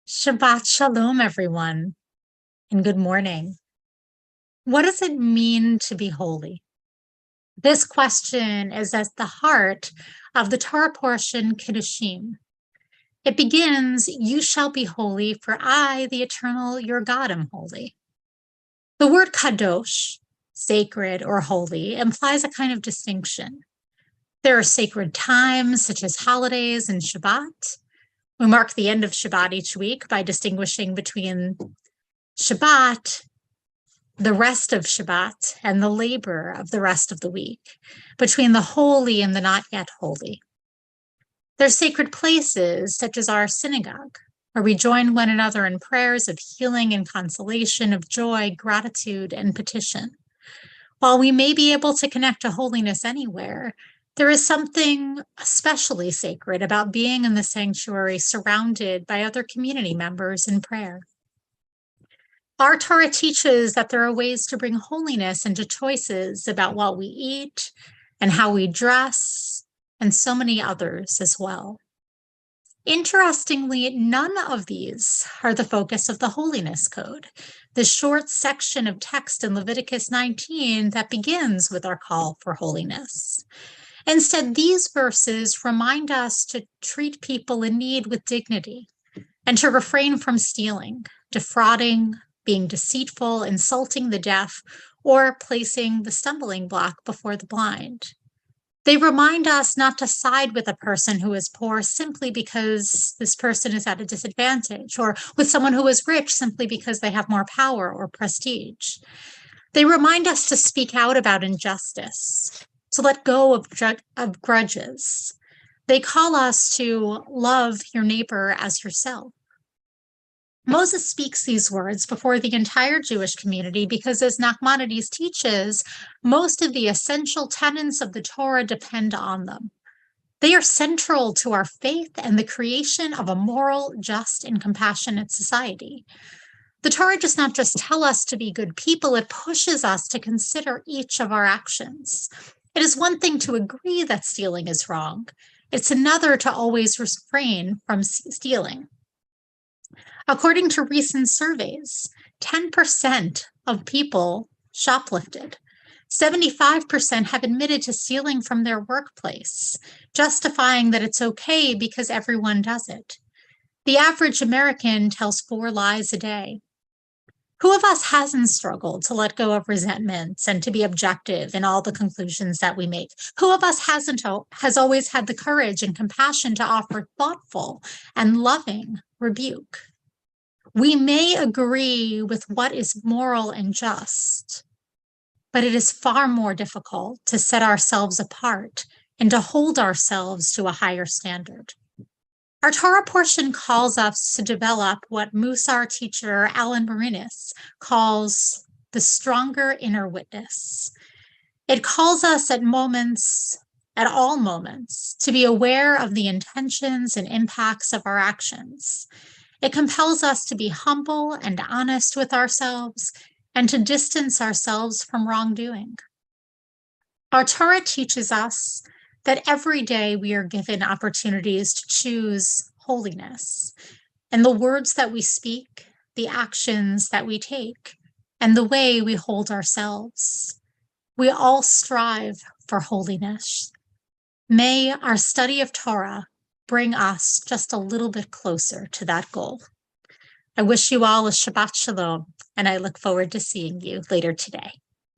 Shabbat Shalom, everyone, and good morning. What does it mean to be holy? This question is at the heart of the Torah portion Kedoshim. It begins, "You shall be holy, for I, the eternal, your God, am holy." The word kadosh, sacred or holy, implies a kind of distinction. There are sacred times, such as holidays and Shabbat. We mark the end of Shabbat each week by distinguishing between Shabbat, the rest of Shabbat, and the labor of the rest of the week, between the holy and the not yet holy. There's sacred places, such as our synagogue, where we join one another in prayers of healing and consolation, of joy, gratitude, and petition. While we may be able to connect to holiness anywhere, there is something especially sacred about being in the sanctuary surrounded by other community members in prayer. Our Torah teaches that there are ways to bring holiness into choices about what we eat and how we dress, and so many others as well. Interestingly, none of these are the focus of the Holiness Code, the short section of text in Leviticus 19 that begins with our call for holiness. Instead, these verses remind us to treat people in need with dignity and to refrain from stealing, defrauding, being deceitful, insulting the deaf, or placing the stumbling block before the blind. They remind us not to side with a person who is poor simply because this person is at a disadvantage, or with someone who is rich simply because they have more power or prestige. They remind us to speak out about injustice, to let go of grudges. They call us to love your neighbor as yourself. Moses speaks these words before the entire Jewish community because, as Nachmanides teaches, most of the essential tenets of the Torah depend on them. They are central to our faith and the creation of a moral, just, and compassionate society. The Torah does not just tell us to be good people, it pushes us to consider each of our actions. It is one thing to agree that stealing is wrong. It's another to always refrain from stealing. According to recent surveys, 10% of people shoplifted. 75% have admitted to stealing from their workplace, justifying that it's okay because everyone does it. The average American tells 4 lies a day. Who of us hasn't struggled to let go of resentments and to be objective in all the conclusions that we make? Who of us has always had the courage and compassion to offer thoughtful and loving rebuke? We may agree with what is moral and just, but it is far more difficult to set ourselves apart and to hold ourselves to a higher standard. Our Torah portion calls us to develop what Musar teacher Alan Marinis calls the stronger inner witness. It calls us at all moments, to be aware of the intentions and impacts of our actions. It compels us to be humble and honest with ourselves and to distance ourselves from wrongdoing. Our Torah teaches us that every day we are given opportunities to choose holiness, and the words that we speak, the actions that we take, and the way we hold ourselves. We all strive for holiness. May our study of Torah bring us just a little bit closer to that goal. I wish you all a Shabbat Shalom, and I look forward to seeing you later today.